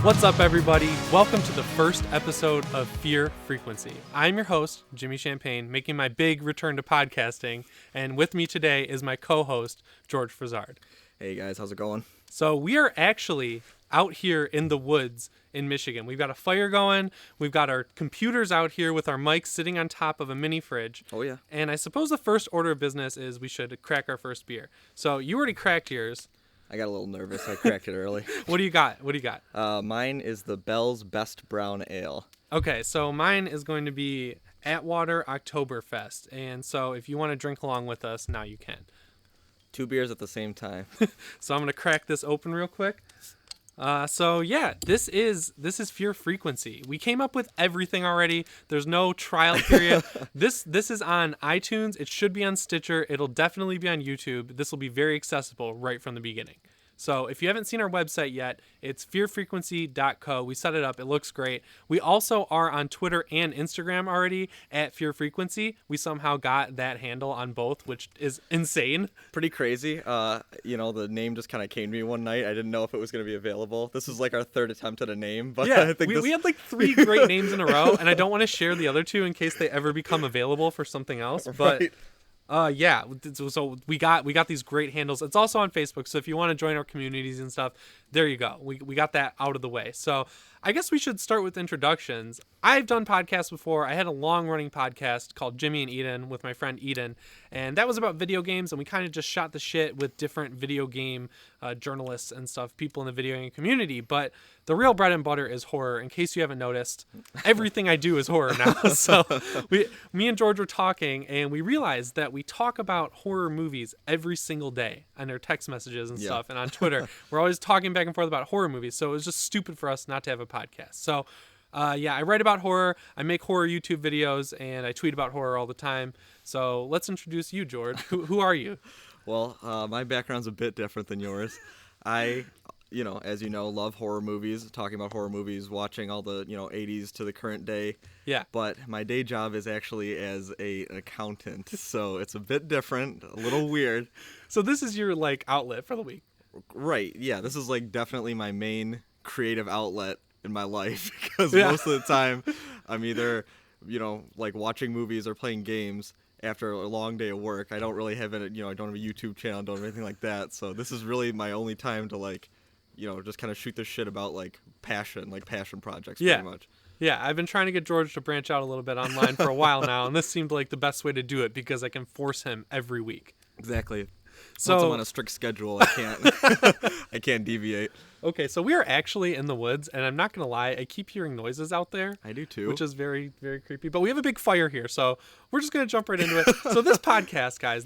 What's up, everybody? Welcome to the first episode of Fear Frequency. I'm your host, Jimmy Champagne, making my big return to podcasting, and with me today is my co-host, George Fresard. Hey guys, how's it going? So we are actually out here in the woods in Michigan. We've got a fire going, we've got our computers out here with our mics sitting on top of a mini fridge. Oh yeah. And I suppose the first order of business is we should crack our first beer. So you already cracked yours. I got a little nervous. I cracked it early. What do you got? Mine is the Bell's Best Brown Ale. Okay, so mine is going to be Atwater Oktoberfest. And so if you want to drink along with us, now you can. 2 beers at the same time. So I'm going to crack this open real quick. This is Fear Frequency. We came up with everything already. There's no trial period. This is on iTunes. It should be on Stitcher. It'll definitely be on YouTube. This will be very accessible right from the beginning. So if you haven't seen our website yet, it's fearfrequency.co. We set it up. It looks great. We also are on Twitter and Instagram already at Fear Frequency. We somehow got that handle on both, which is insane. Pretty crazy. The name just kind of came to me one night. I didn't know if it was going to be available. This was like our third attempt at a name. But yeah, I think we had like 3 great names in a row, and I don't want to share the other 2 in case they ever become available for something else. But right. So we got these great handles. It's also on Facebook, so if you want to join our communities and stuff, there you go. We got that out of the way. So I guess we should start with introductions. I've done podcasts before. I had a long-running podcast called Jimmy and Eden with my friend Eden, and that was about video games, and we kind of just shot the shit with different video game journalists and stuff, people in the video game community. But the real bread and butter is horror. In case you haven't noticed, everything I do is horror now. So me and George were talking, and we realized that we talk about horror movies every single day on our text messages and stuff, and on Twitter. We're always talking back and forth about horror movies, so it was just stupid for us not to have a podcast. So I write about horror, I make horror YouTube videos, and I tweet about horror all the time. So let's introduce you, George. Who are you? Well, my background's a bit different than yours. I, as you know, love horror movies, talking about horror movies, watching all the, 80s to the current day. Yeah. But my day job is actually as an accountant, so it's a bit different, a little weird. So this is your, outlet for the week. Right, yeah. This is, definitely my main creative outlet in my life, because most of the time I'm either, watching movies or playing games after a long day of work. I don't really have it, I don't have a YouTube channel, don't have anything like that. So this is really my only time to just kind of shoot the shit about passion projects pretty much. Yeah, I've been trying to get George to branch out a little bit online for a while now, and this seemed like the best way to do it because I can force him every week. Exactly. So once I'm on a strict schedule, I can't deviate. Okay, so we are actually in the woods, and I'm not going to lie, I keep hearing noises out there. I do too. Which is very, very creepy. But we have a big fire here, so we're just going to jump right into it. So this podcast, guys,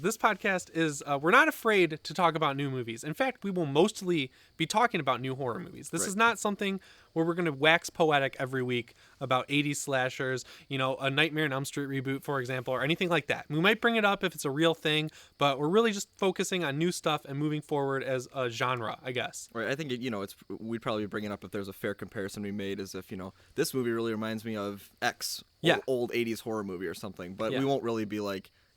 is, we're not afraid to talk about new movies. In fact, we will mostly be talking about new horror movies. This is not something where we're going to wax poetic every week about 80s slashers, a Nightmare on Elm Street reboot, for example, or anything like that. We might bring it up if it's a real thing, but we're really just focusing on new stuff and moving forward as a genre, I guess. Right. I think, we'd probably bring it up if there's a fair comparison we made, as if, this movie really reminds me of X, old 80s horror movie or something, but we won't really be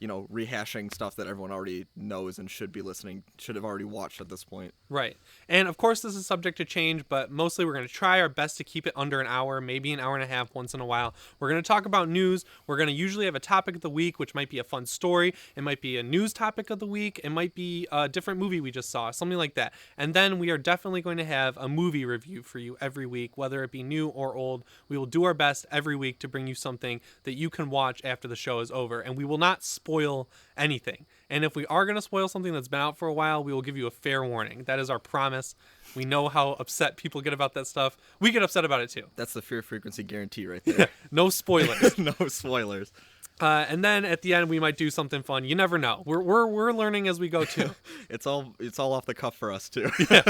rehashing stuff that everyone already knows and should have already watched at this point. Right. And of course this is subject to change, but mostly we're going to try our best to keep it under an hour, maybe an hour and a half once in a while. We're going to talk about news. We're going to usually have a topic of the week, which might be a fun story. It might be a news topic of the week. It might be a different movie we just saw, something like that. And then we are definitely going to have a movie review for you every week, whether it be new or old. We will do our best every week to bring you something that you can watch after the show is over, and we will not spoil anything. And if we are going to spoil something that's been out for a while, we will give you a fair warning. That is our promise. We know how upset people get about that stuff. We get upset about it too. That's the Fear Frequency guarantee right there. No spoilers. No spoilers. And then at the end we might do something fun. You never know. We're learning as we go too. It's all off the cuff for us too. Yeah.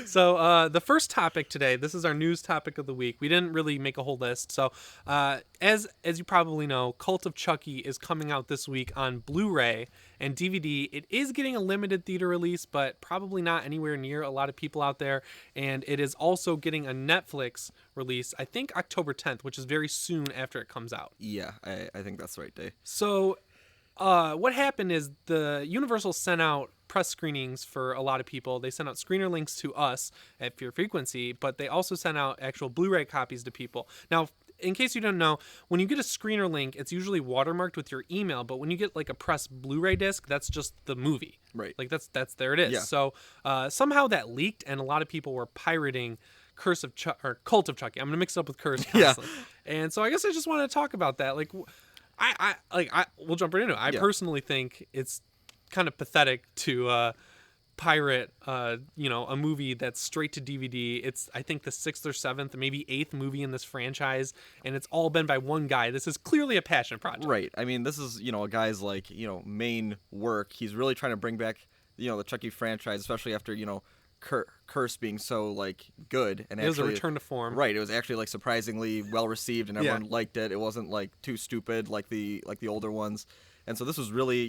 So the first topic today, this is our news topic of the week. We didn't really make a whole list. So as you probably know, Cult of Chucky is coming out this week on Blu-ray and DVD. It is getting a limited theater release, but probably not anywhere near a lot of people out there. And it is also getting a Netflix release, I think October 10th, which is very soon after it comes out. Yeah, I think that's the right day. So what happened is the Universal sent out press screenings for a lot of people. They sent out screener links to us at Fear Frequency, but they also sent out actual Blu-ray copies to people. Now, in case you don't know, when you get a screener link, it's usually watermarked with your email, but when you get like a press Blu-ray disc, that's just the movie. Right. Like that's there it is. Yeah. So somehow that leaked, and a lot of people were pirating Curse of or Cult of Chucky. I'm gonna mix it up with Curse constantly. And so I guess I just want to talk about that. Like, we'll jump right into it. I personally think it's kind of pathetic to pirate a movie that's straight to DVD. It's, I think, the 6th or 7th, maybe 8th movie in this franchise, and it's all been by one guy. This is clearly a passion project. Right. I mean, this is, a guy's like, main work. He's really trying to bring back, the Chucky franchise, especially after, Curse being so like good, and it was a return to form. Right. It was actually like surprisingly well received, and everyone liked it. It wasn't like too stupid like the older ones. And so this was really,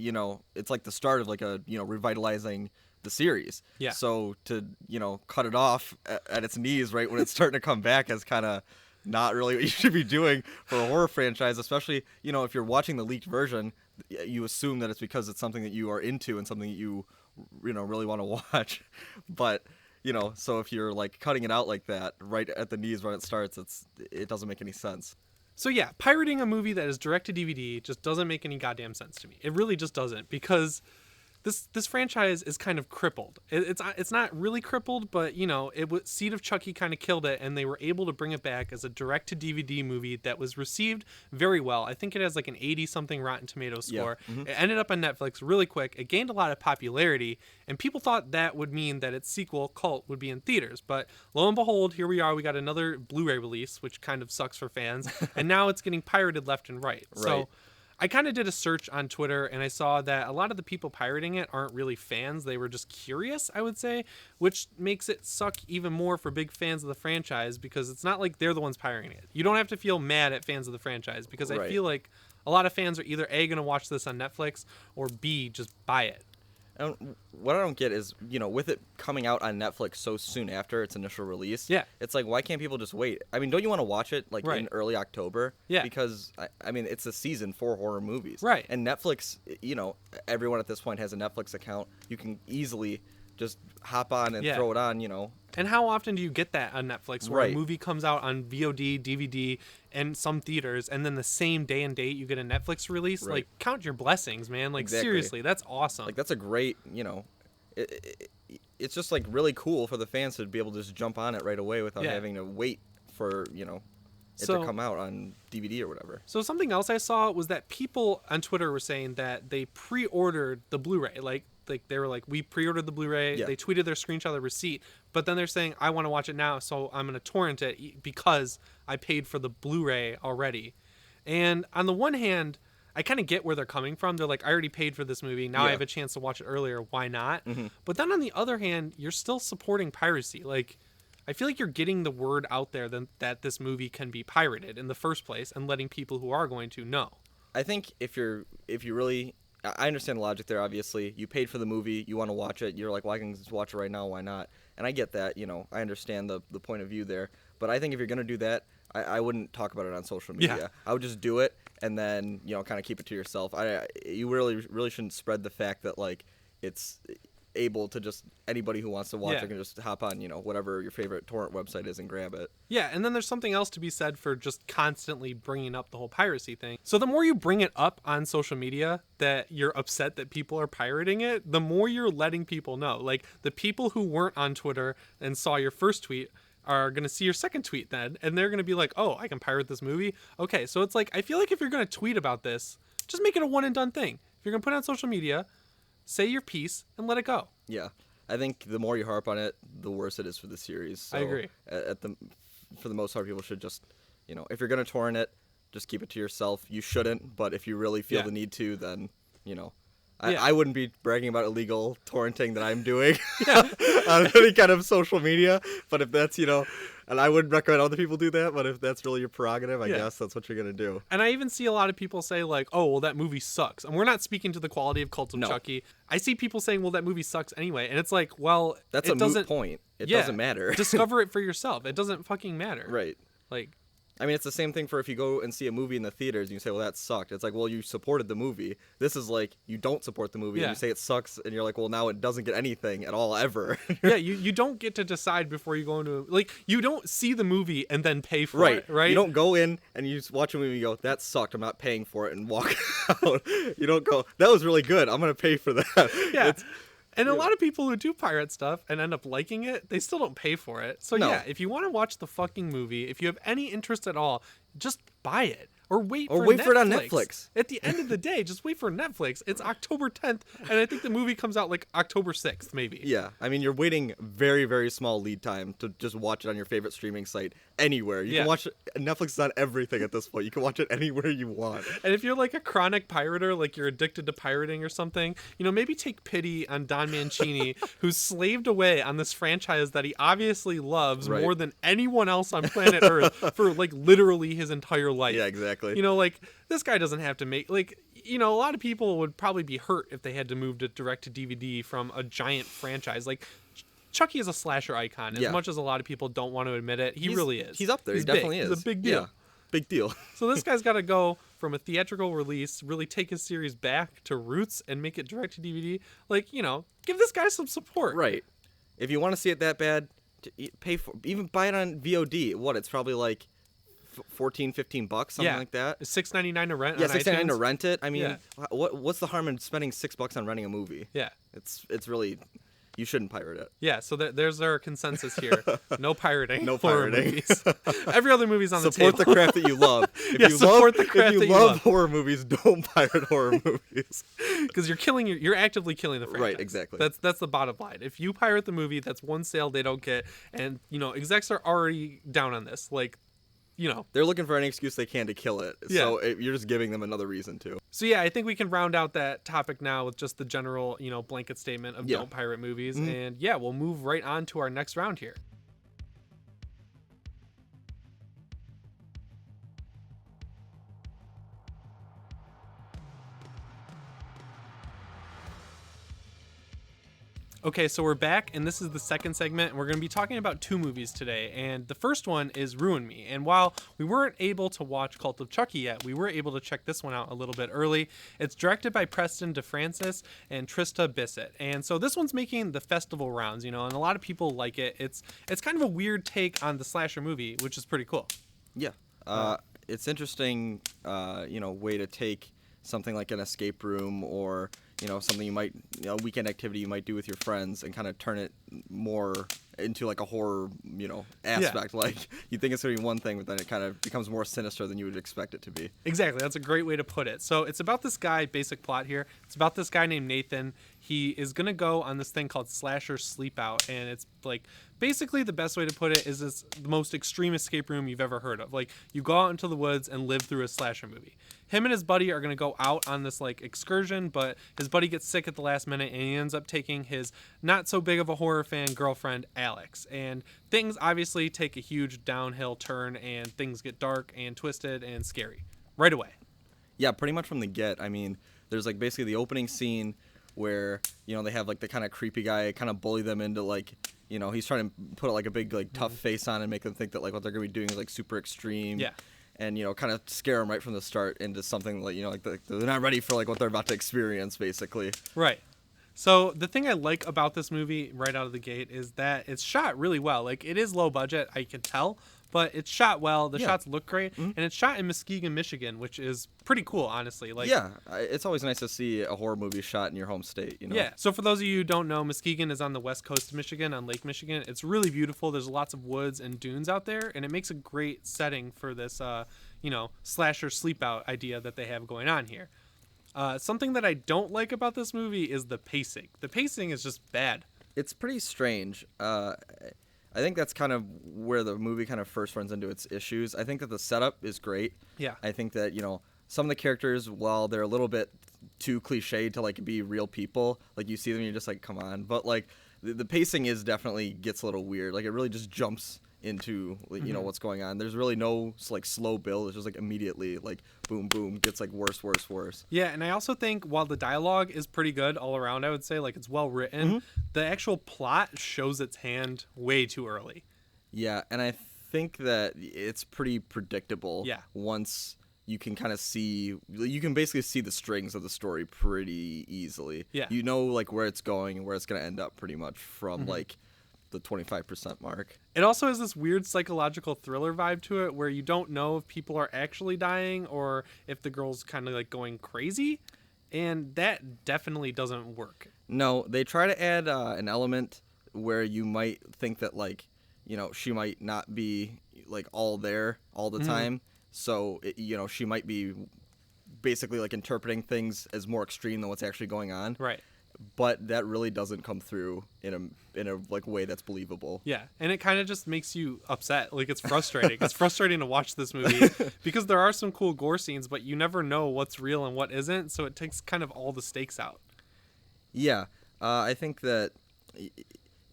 it's like the start of like a, revitalizing the series. Yeah. So to, cut it off at its knees right when it's starting to come back is kind of not really what you should be doing for a horror franchise, especially, if you're watching the leaked version, you assume that it's because it's something that you are into and something that you really want to watch. But, so if you're like cutting it out like that right at the knees when it starts, it doesn't make any sense. So yeah, pirating a movie that is direct to DVD just doesn't make any goddamn sense to me. It really just doesn't, because this franchise is kind of crippled. It's not really crippled, but Seed of Chucky kind of killed it, and they were able to bring it back as a direct to DVD movie that was received very well. I think it has like an 80 something Rotten Tomatoes score. Yeah. Mm-hmm. It ended up on Netflix really quick. It gained a lot of popularity, and people thought that would mean that its sequel, Cult, would be in theaters. But lo and behold, here we are. We got another Blu-ray release, which kind of sucks for fans, and now it's getting pirated left and right. So I kind of did a search on Twitter, and I saw that a lot of the people pirating it aren't really fans. They were just curious, I would say, which makes it suck even more for big fans of the franchise, because it's not like they're the ones pirating it. You don't have to feel mad at fans of the franchise, because I feel like a lot of fans are either A, going to watch this on Netflix, or B, just buy it. What I don't get is, with it coming out on Netflix so soon after its initial release, it's like, why can't people just wait? I mean, don't you want to watch it like in early October? Yeah. Because, I mean, it's a season for horror movies. Right. And Netflix, everyone at this point has a Netflix account. You can easily just hop on and throw it on, And how often do you get that on Netflix, where a movie comes out on VOD, DVD, and some theaters, and then the same day and date you get a Netflix release? Like, count your blessings, man. Like, seriously, that's awesome. Like, that's a great, it's just like really cool for the fans to be able to just jump on it right away without having to wait for, it to come out on DVD or whatever. So something else I saw was that people on Twitter were saying that they pre-ordered the Blu-ray. Like they were like, we pre-ordered the Blu-ray. They tweeted their screenshot of the receipt, but then they're saying, I want to watch it now, so I'm going to torrent it because I paid for the Blu-ray already. And on the one hand, I kind of get where they're coming from. They're like, I already paid for this movie. Now I have a chance to watch it earlier. Why not? Mm-hmm. But then on the other hand, you're still supporting piracy. Like, I feel like you're getting the word out there that this movie can be pirated in the first place, and letting people who are going to know. I think if you really, I understand the logic there. Obviously, you paid for the movie, you want to watch it. You're like, well, I can just watch it right now. Why not? And I get that. I understand the point of view there. But I think if you're gonna do that, I wouldn't talk about it on social media. Yeah. I would just do it and then kind of keep it to yourself. You really shouldn't spread the fact that like it's able to just anybody who wants to watch it can just hop on whatever your favorite torrent website is and grab it. Yeah, and then there's something else to be said for just constantly bringing up the whole piracy thing. So the more you bring it up on social media that you're upset that people are pirating it, the more you're letting people know. Like, the people who weren't on Twitter and saw your first tweet are going to see your second tweet then, and they're going to be like, oh, I can pirate this movie? Okay, so it's like, I feel like if you're going to tweet about this, just make it a one and done thing. If you're going to put it on social media, say your piece and let it go. Yeah. I think the more you harp on it, the worse it is for the series. So I agree. For the most part, people should just, if you're going to torrent it, just keep it to yourself. You shouldn't, but if you really feel the need to, then, I wouldn't be bragging about illegal torrenting that I'm doing on any kind of social media. But if that's, and I wouldn't recommend other people do that, but if that's really your prerogative, I guess that's what you're going to do. And I even see a lot of people say like, oh, well, that movie sucks. And we're not speaking to the quality of Cult of Chucky. I see people saying, well, that movie sucks anyway. And it's like, well, that's a moot point. It doesn't matter. Discover it for yourself. It doesn't fucking matter. Right. Like, I mean, it's the same thing for if you go and see a movie in the theaters and you say, well, that sucked. It's like, well, you supported the movie. This is like, you don't support the movie and you say it sucks, and you're like, well, now it doesn't get anything at all, ever. Yeah, you don't get to decide before you go into, like, you don't see the movie and then pay for it, right? You don't go in and you watch a movie and you go, that sucked, I'm not paying for it, and walk out. You don't go, that was really good, I'm going to pay for that. Yeah. And a lot of people who do pirate stuff and end up liking it, they still don't pay for it. So yeah, if you want to watch the fucking movie, if you have any interest at all, just buy it. Or wait for it on Netflix. At the end of the day, just wait for Netflix. It's October 10th, and I think the movie comes out like October 6th, maybe. Yeah, I mean, you're waiting very, very small lead time to just watch it on your favorite streaming site anywhere. You can watch it. Netflix is on everything at this point. You can watch it anywhere you want. And if you're like a chronic pirater, like you're addicted to pirating or something, maybe take pity on Don Mancini, who's slaved away on this franchise that he obviously loves more than anyone else on planet Earth for like literally his entire life. Yeah, exactly. Like this guy doesn't have to make a lot of people would probably be hurt if they had to move to direct to DVD from a giant franchise. Like Chucky is a slasher icon. As much as a lot of people don't want to admit it, he really is. He's up there. He definitely is. He's a big deal. Yeah, big deal. So this guy's got to go from a theatrical release, really take his series back to roots and make it direct to DVD. Like, give this guy some support. Right. If you want to see it that bad, pay for, even buy it on VOD. It's probably like $14-15, something like that. $6.99 to rent. Yeah, $6.99 to rent it. I mean, what's the harm in spending $6 on renting a movie? Yeah, it's really, you shouldn't pirate it. Yeah, so there's our consensus here. No pirating. No pirating. Movies. Every other movie's on the table. Support the craft that you love. If you love horror movies, don't pirate horror movies. Because you're actively killing the franchise. Right, exactly. That's the bottom line. If you pirate the movie, that's one sale they don't get, and execs are already down on this. Like, they're looking for any excuse they can to kill it. So you're just giving them another reason to. So yeah, I think we can round out that topic now with just the general, blanket statement of don't pirate movies. Mm-hmm. And yeah, we'll move right on to our next round here. Okay, so we're back, and this is the second segment, and we're going to be talking about two movies today. And the first one is Ruin Me. And while we weren't able to watch Cult of Chucky yet, we were able to check this one out a little bit early. It's directed by Preston DeFrancis and Trista Bissett. And so this one's making the festival rounds, and a lot of people like it. It's kind of a weird take on the slasher movie, which is pretty cool. Yeah. It's interesting, way to take something like an escape room or something you might, a weekend activity you might do with your friends and kind of turn it more into like a horror, aspect. Like you think it's going to be one thing, but then it kind of becomes more sinister than you would expect it to be. Exactly. That's a great way to put it. So it's about this guy, basic plot here. It's about this guy named Nathan. He is going to go on this thing called Slasher Sleep Out. And it's like, basically the best way to put it is it's the most extreme escape room you've ever heard of. Like you go out into the woods and live through a slasher movie. Him and his buddy are going to go out on this like excursion, but his buddy gets sick at the last minute and he ends up taking his not so big of a horror fan girlfriend, Alex. And things obviously take a huge downhill turn and things get dark and twisted and scary right away. Yeah, pretty much from the get. I mean, there's like basically the opening scene where, they have like the kind of creepy guy kind of bully them into like, he's trying to put like a big like tough face on and make them think that like what they're going to be doing is like super extreme. Yeah. And, kind of scare them right from the thart into something like, they're not ready for like what they're about to experience, basically. Right. So the thing I like about this movie right out of the gate is that it's shot really well. Like it is low budget, I can tell, but it's shot well. The shots look great, and it's shot in Muskegon, Michigan, which is pretty cool, honestly. Like, yeah, it's always nice to see a horror movie shot in your home state. Yeah. So for those of you who don't know, Muskegon is on the west coast of Michigan, on Lake Michigan. It's really beautiful. There's lots of woods and dunes out there, and it makes a great setting for this, slasher sleep out idea that they have going on here. Something that I don't like about this movie is the pacing. The pacing is just bad. It's pretty strange. I think that's kind of where the movie kind of first runs into its issues. I think that the setup is great. Yeah. I think that, some of the characters, while they're a little bit too cliched to like be real people, like you see them and you're just like, come on. But like the pacing definitely gets a little weird. Like it really just jumps into what's going on. There's really no like slow build. It's just like immediately like boom boom gets like worse. Yeah, and I also think while the dialogue is pretty good all around, I would say like it's well written, the actual plot shows its hand way too early. Yeah, and I think that it's pretty predictable. Yeah. Once you can kind of see, you can basically see the strings of the story pretty easily. Yeah. You know, like, where it's going and where it's going to end up pretty much from, like, the 25% mark. It also has this weird psychological thriller vibe to it where you don't know if people are actually dying or if the girl's kind of, like, going crazy. And that definitely doesn't work. No, they try to add an element where you might think that, like, you know, she might not be, like, all there all the time. So, you know, she might be basically, like, interpreting things as more extreme than what's actually going on. Right. But that really doesn't come through in a like, way that's believable. Yeah, and it kind of just makes you upset. Like, it's frustrating. It's frustrating to watch this movie because there are some cool gore scenes, but you never know what's real and what isn't, so it takes kind of all the stakes out. Yeah, I think that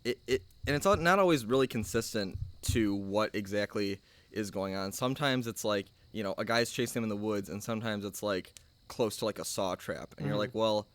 it and it's not always really consistent to what exactly is going on. Sometimes it's like, you know, a guy's chasing him in the woods, and sometimes it's like close to like a saw trap, and you're like, well,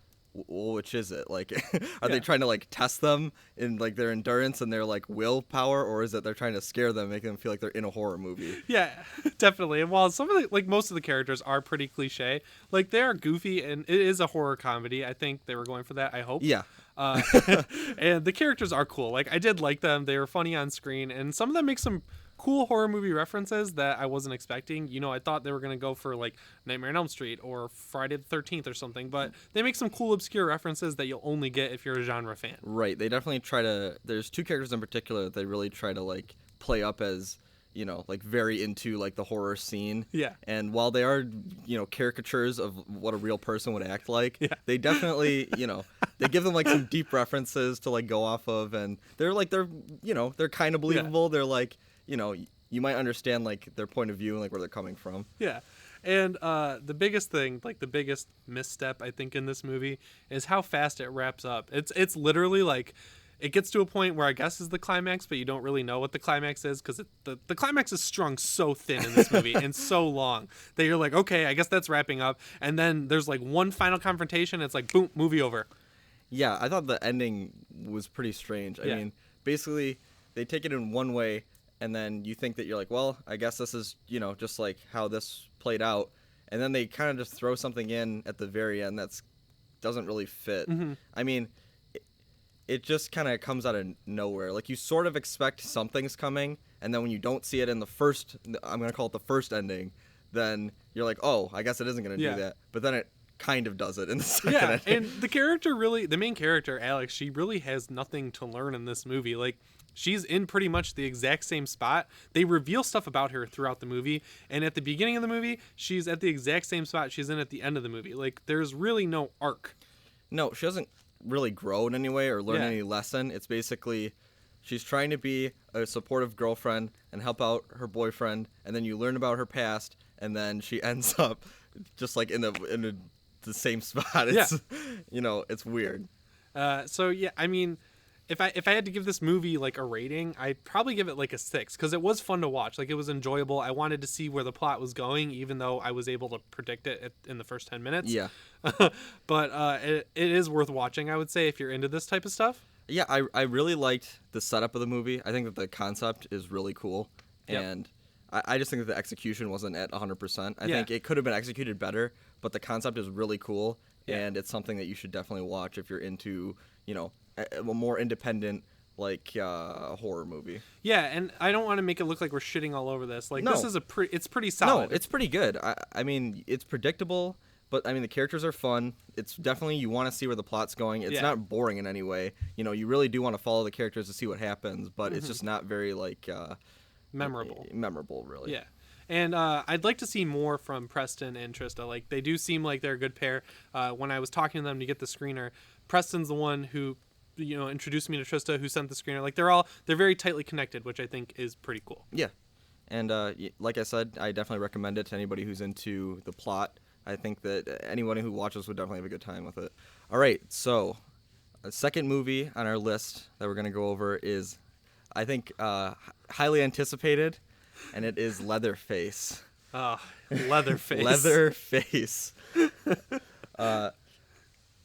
which is it? Like, are they trying to like test them in like their endurance and their like willpower, or is it they're trying to scare them, making them feel like they're in a horror movie? Yeah, definitely. And while some of the, like, most of the characters are pretty cliche, like, they are goofy, and it is a horror comedy. I think they were going for that. I hope. Yeah. And the characters are cool. Like, I did like them. They were funny on screen, and some of them make some cool horror movie references that I wasn't expecting. You know, I thought they were going to go for like Nightmare on Elm Street or Friday the 13th or something, but they make some cool obscure references that you'll only get if you're a genre fan. Right. They definitely try to, there's two characters in particular that they really try to like play up as, you know, like very into like the horror scene. Yeah. And while they are, you know, caricatures of what a real person would act like, they definitely, you know, they give them like some deep references to like go off of, and they're like, you know, they're kind of believable. They're like, you know, you might understand like their point of view and like where they're coming from. Yeah. And the biggest thing, like the biggest misstep I think in this movie is how fast it wraps up. It's literally like it gets to a point where I guess is the climax, but you don't really know what the climax is because the climax is strung so thin in this movie and so long that you're like, okay, I guess that's wrapping up. And then there's like one final confrontation. And it's like, boom, movie over. Yeah, I thought the ending was pretty strange. I mean, basically they take it in one way, and then you think that you're like, well, I guess this is, you know, just like how this played out. And then they kind of just throw something in at the very end that's doesn't really fit. I mean, it just kind of comes out of nowhere. Like, you sort of expect something's coming, and then when you don't see it in the first, I'm going to call it the first ending, then you're like, oh, I guess it isn't going to do that. But then it kind of does it in the second ending. And the main character, Alex, she really has nothing to learn in this movie. Like, she's in pretty much the exact same spot. They reveal stuff about her throughout the movie, and at the beginning of the movie, she's at the exact same spot she's in at the end of the movie. Like, there's really no arc. No, she doesn't really grow in any way or learn any lesson. It's basically she's trying to be a supportive girlfriend and help out her boyfriend, and then you learn about her past, and then she ends up just like in the same spot. It's you know, it's weird. So yeah, I mean, if I had to give this movie like a rating, I'd probably give it like a 6 because it was fun to watch. Like, it was enjoyable. I wanted to see where the plot was going, even though I was able to predict it in the first 10 minutes. Yeah. But it is worth watching, I would say, if you're into this type of stuff. Yeah, I really liked the setup of the movie. I think that the concept is really cool, and I just think that the execution wasn't at 100%. I think it could have been executed better, but the concept is really cool, and it's something that you should definitely watch if you're into, you know, a more independent like horror movie. Yeah, and I don't want to make it look like we're shitting all over this. Like, no. this is it's pretty solid. No, it's pretty good. I mean, it's predictable, but I mean the characters are fun. It's definitely, you want to see where the plot's going. It's not boring in any way. You know, you really do want to follow the characters to see what happens, but it's just not very like memorable really. Yeah. And I'd like to see more from Preston and Trista. Like, they do seem like they're a good pair. When I was talking to them to get the screener, Preston's the one who, you know, introduced me to Trista, who sent the screener. Like, they're very tightly connected, which I think is pretty cool. Yeah. And like I said, I definitely recommend it to anybody who's into the plot. I think that anyone who watches would definitely have a good time with it. All right, so a second movie on our list that we're going to go over is, I think, highly anticipated, and it is Leatherface. Oh, Leatherface. Leatherface.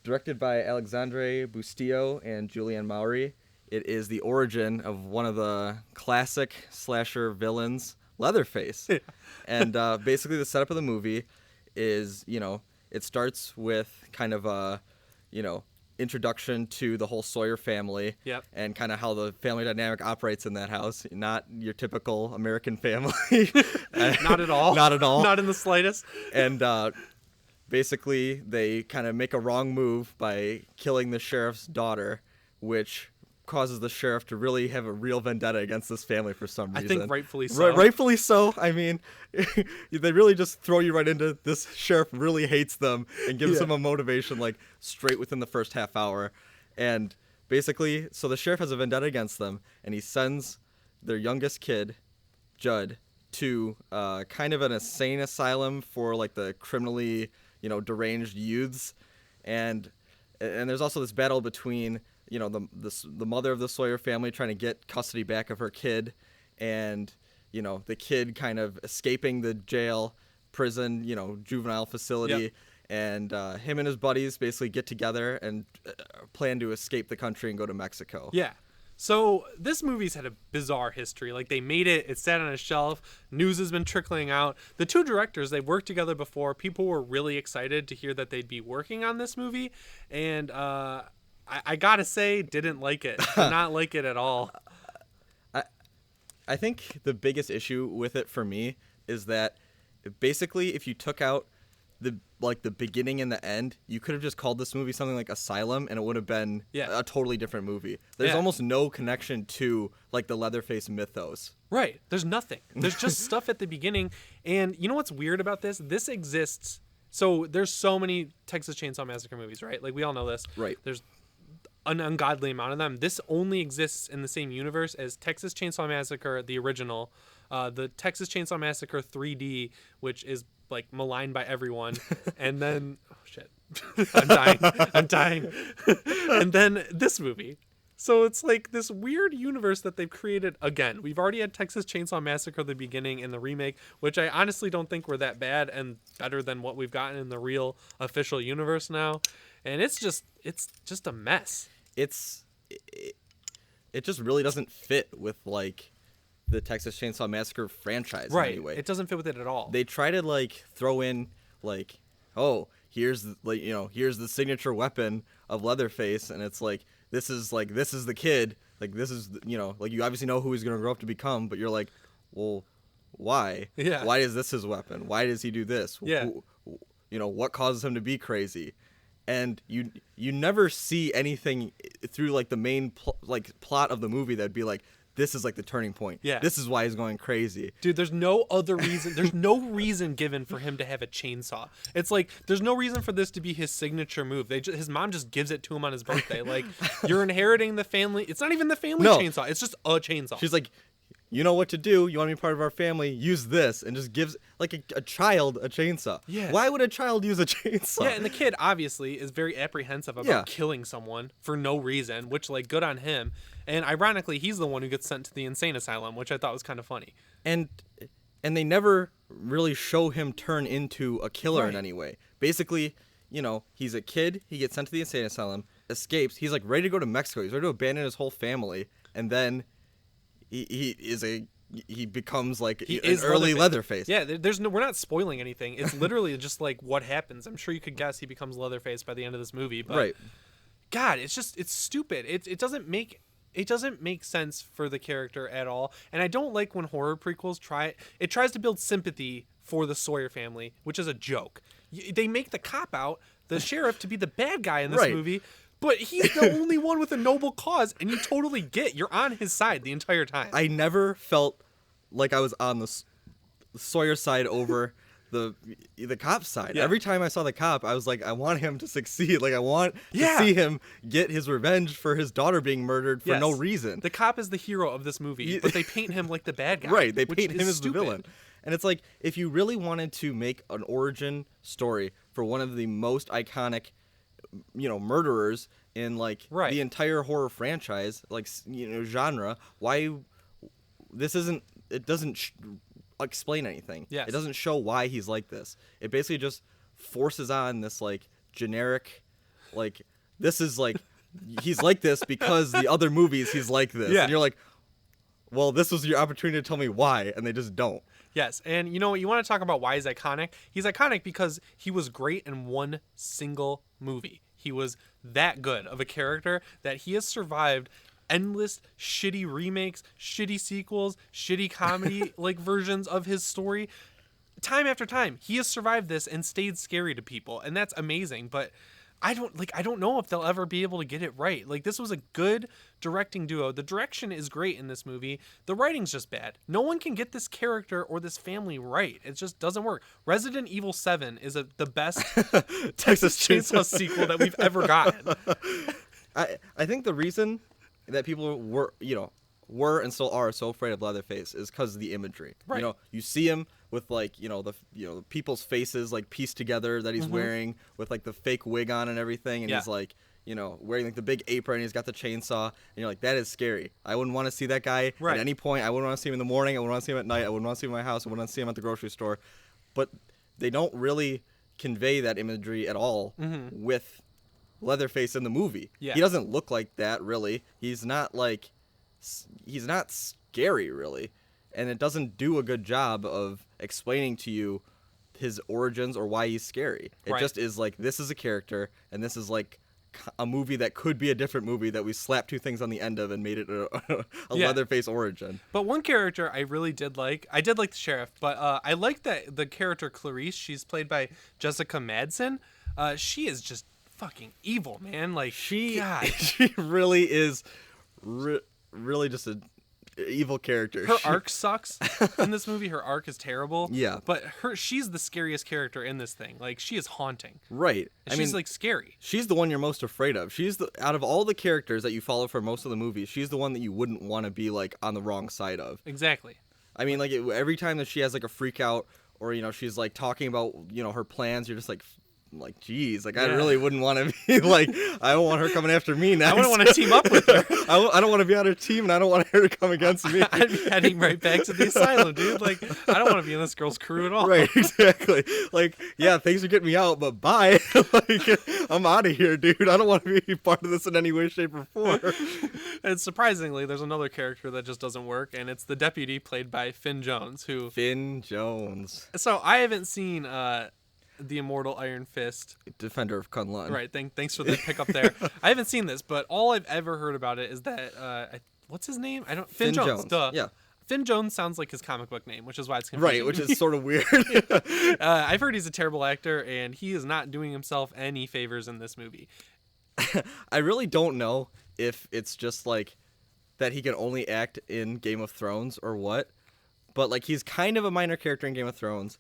Directed by Alexandre Bustillo and Julianne Maury. it is the origin of one of the classic slasher villains, Leatherface. Yeah. And basically the setup of the movie is, it starts with kind of a, introduction to the whole Sawyer family. Yep. And kind of how the family dynamic operates in that house. Not your typical American family. Not at all. Not at all. Not in the slightest. And basically they kind of make a wrong move by killing the sheriff's daughter, which causes the sheriff to really have a real vendetta against this family for some reason. I think rightfully so. Rightfully so. I mean, they really just throw you right into this sheriff really hates them and gives them a motivation like straight within the first half hour. And basically, so the sheriff has a vendetta against them, and he sends their youngest kid, Judd, to kind of an insane asylum for like the criminally, deranged youths. And there's also this battle between the mother of the Sawyer family trying to get custody back of her kid, and the kid kind of escaping the jail, prison, juvenile facility. Yep. And him and his buddies basically get together and plan to escape the country and go to Mexico. Yeah. So this movie's had a bizarre history. Like, they made it sat on a shelf, news has been trickling out. The two directors, they've worked together before. People were really excited to hear that they'd be working on this movie, and I gotta say, didn't like it. Did not like it at all. I think the biggest issue with it for me is that basically if you took out the beginning and the end, you could have just called this movie something like Asylum, and it would have been a totally different movie. There's almost no connection to like the Leatherface mythos. Right. There's nothing. There's just stuff at the beginning. And you know what's weird about this? This exists. So there's so many Texas Chainsaw Massacre movies, right? Like, we all know this. Right. There's an ungodly amount of them. This only exists in the same universe as Texas Chainsaw Massacre, the original, the Texas Chainsaw Massacre 3D, which is like maligned by everyone, and then I'm dying, and then this movie. So it's like this weird universe that they've created again. We've already had Texas Chainsaw Massacre the beginning and the remake, which I honestly don't think were that bad and better than what we've gotten in the real official universe now. And it's just a mess. It just really doesn't fit with like the Texas Chainsaw Massacre franchise right. in any way. It doesn't fit with it at all. They try to like throw in like, oh, here's the signature weapon of Leatherface, and it's like this is the kid, like this is like you obviously know who he's gonna grow up to become, but you're like, well, why? Yeah. Why is this his weapon? Why does he do this? Yeah. What causes him to be crazy? And you never see anything through like the main plot of the movie that'd be like, this is like the turning point. Yeah. This is why he's going crazy. Dude, there's no other reason. There's no reason given for him to have a chainsaw. It's like, there's no reason for this to be his signature move. His mom just gives it to him on his birthday. Like, you're inheriting the family. It's not even the family chainsaw. It's just a chainsaw. She's like, you know what to do. You want to be part of our family? Use this. And just gives like a child a chainsaw. Yeah. Why would a child use a chainsaw? Yeah, and the kid obviously is very apprehensive about killing someone for no reason, which, like, good on him. And ironically, he's the one who gets sent to the insane asylum, which I thought was kind of funny. And they never really show him turn into a killer in any way. Basically, he's a kid. He gets sent to the insane asylum, escapes. He's like ready to go to Mexico. He's ready to abandon his whole family, and then he becomes like an early Leatherface. Yeah, we're not spoiling anything. It's literally just like what happens. I'm sure you could guess he becomes Leatherface by the end of this movie. But right. God, it's stupid. It doesn't make sense for the character at all. And I don't like when horror prequels tries to build sympathy for the Sawyer family, which is a joke. They make the cop out, the sheriff, to be the bad guy in this movie. But he's the only one with a noble cause, and you totally you're on his side the entire time. I never felt like I was on the Sawyer side over the cop's side. Yeah. Every time I saw the cop, I was like, I want him to succeed. Like, I want to see him get his revenge for his daughter being murdered for no reason. The cop is the hero of this movie, but they paint him like the bad guy. Right, they paint him as stupid. the villain. And it's like, if you really wanted to make an origin story for one of the most iconic murderers in like the entire horror franchise, like genre, why it doesn't explain anything. Yes. It doesn't show why he's like this. It basically just forces on this like generic, like, this is like he's like this because the other movies he's like this. Yeah. And you're like, well, this was your opportunity to tell me why, and they just don't. Yes, and you know what? You want to talk about why he's iconic? He's iconic because he was great in one single movie. He was that good of a character that he has survived endless shitty remakes, shitty sequels, shitty comedy like versions of his story. Time after time, he has survived this and stayed scary to people, and that's amazing. But I don't know if they'll ever be able to get it right. Like, this was a good directing duo. The direction is great in this movie. The writing's just bad. No one can get this character or this family right. It just doesn't work. Resident Evil 7 is the best Texas Chainsaw sequel that we've ever gotten. I think the reason that people were and still are so afraid of Leatherface is because of the imagery. Right. You know, you see him with the people's faces like pieced together that he's wearing with like the fake wig on and everything, and he's like, wearing like the big apron, and he's got the chainsaw, and you're like, that is scary. I wouldn't want to see that guy at any point. I wouldn't want to see him in the morning. I wouldn't want to see him at night. I wouldn't want to see him in my house. I wouldn't want to see him at the grocery store. But they don't really convey that imagery at all with Leatherface in the movie. Yeah. He doesn't look like that, really. He's not scary, really. And it doesn't do a good job of explaining to you his origins or why he's scary. It just is like, this is a character, and this is like a movie that could be a different movie that we slapped two things on the end of and made it a Leatherface origin. But one character I really did like, I did like the sheriff, but I like that the character Clarice, she's played by Jessica Madsen. She is just fucking evil, man. Like, she really is really just a evil character. Her arc sucks in this movie. Her arc is terrible. Yeah. But she's the scariest character in this thing. Like, she is haunting. Right. She's like scary. She's the one you're most afraid of. Out of all the characters that you follow for most of the movies, she's the one that you wouldn't want to be like on the wrong side of. Exactly. I mean, like every time that she has like a freak out or, she's like talking about, her plans, you're just like, geez, like I really wouldn't want to be like, I don't want her coming after me next. I wouldn't want to team up with her. I don't want to be on her team, and I don't want her to come against me. I'd be heading right back to the asylum, dude. Like, I don't want to be in this girl's crew at all. Right, exactly. Like, yeah, thanks for getting me out, but bye. Like, I'm out of here, dude. I don't want to be part of this in any way, shape, or form. And surprisingly, there's another character that just doesn't work, and it's the deputy played by Finn Jones, Finn Jones. So I haven't seen the Immortal Iron Fist, Defender of Kunlun. Right. Thanks for the pickup there. I haven't seen this, but all I've ever heard about it is that what's his name? Finn Jones. Duh. Yeah. Finn Jones sounds like his comic book name, which is why it's confusing. Right, which is sort of weird. I've heard he's a terrible actor, and he is not doing himself any favors in this movie. I really don't know if it's just like that he can only act in Game of Thrones or what, but like he's kind of a minor character in Game of Thrones.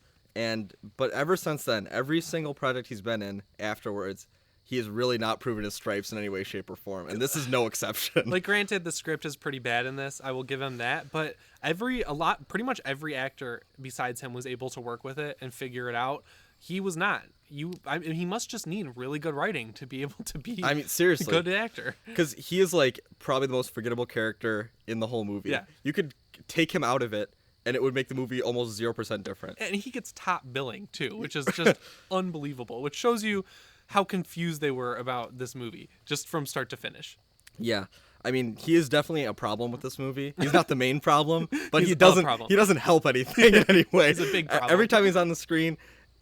But ever since then, every single project he's been in afterwards, he has really not proven his stripes in any way, shape, or form. And this is no exception. Like, granted, the script is pretty bad in this. I will give him that. But pretty much every actor besides him was able to work with it and figure it out. He was not. He must just need really good writing to be able to be seriously, a good actor. Because he is like probably the most forgettable character in the whole movie. Yeah. You could take him out of it, and it would make the movie almost 0% different. And he gets top billing, too, which is just unbelievable, which shows you how confused they were about this movie, just from start to finish. Yeah. I mean, he is definitely a problem with this movie. He's not the main problem, but he doesn't help anything in any way. He's a big problem. Every time he's on the screen,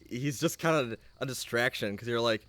he's just kind of a distraction, because you're like,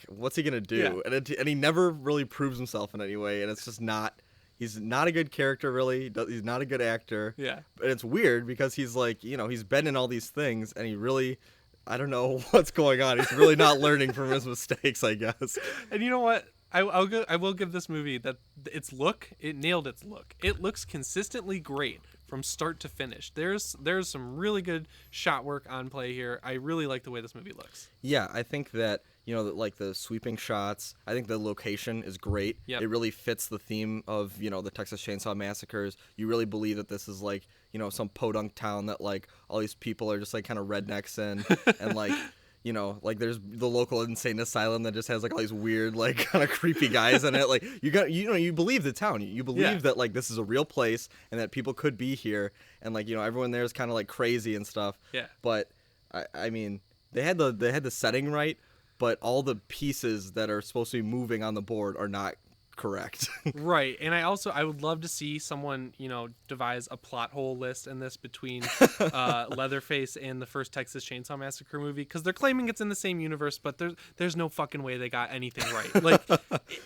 what's he going to do? Yeah. And he never really proves himself in any way, and it's just not... He's not a good character, really. He's not a good actor. Yeah. And it's weird because he's like, he's been in all these things, and he really, I don't know what's going on. He's really not learning from his mistakes, I guess. And you know what? I will give this movie that it nailed its look. It looks consistently great from start to finish. There's some really good shot work on play here. I really like the way this movie looks. Yeah, I think that, like the sweeping shots, I think the location is great. Yep. It really fits the theme of, the Texas Chainsaw Massacres. You really believe that this is like, some podunk town that like all these people are just like kind of rednecks in, and like, like there's the local insane asylum that just has like all these weird, like kind of creepy guys in it. Like you believe the town. You believe that like this is a real place and that people could be here, and like, everyone there is kind of like crazy and stuff. Yeah. But I mean, they had the setting right, but all the pieces that are supposed to be moving on the board are not correct. Right. And I would love to see someone, devise a plot hole list in this between Leatherface and the first Texas Chainsaw Massacre movie, because they're claiming it's in the same universe, but there's no fucking way they got anything right. Like,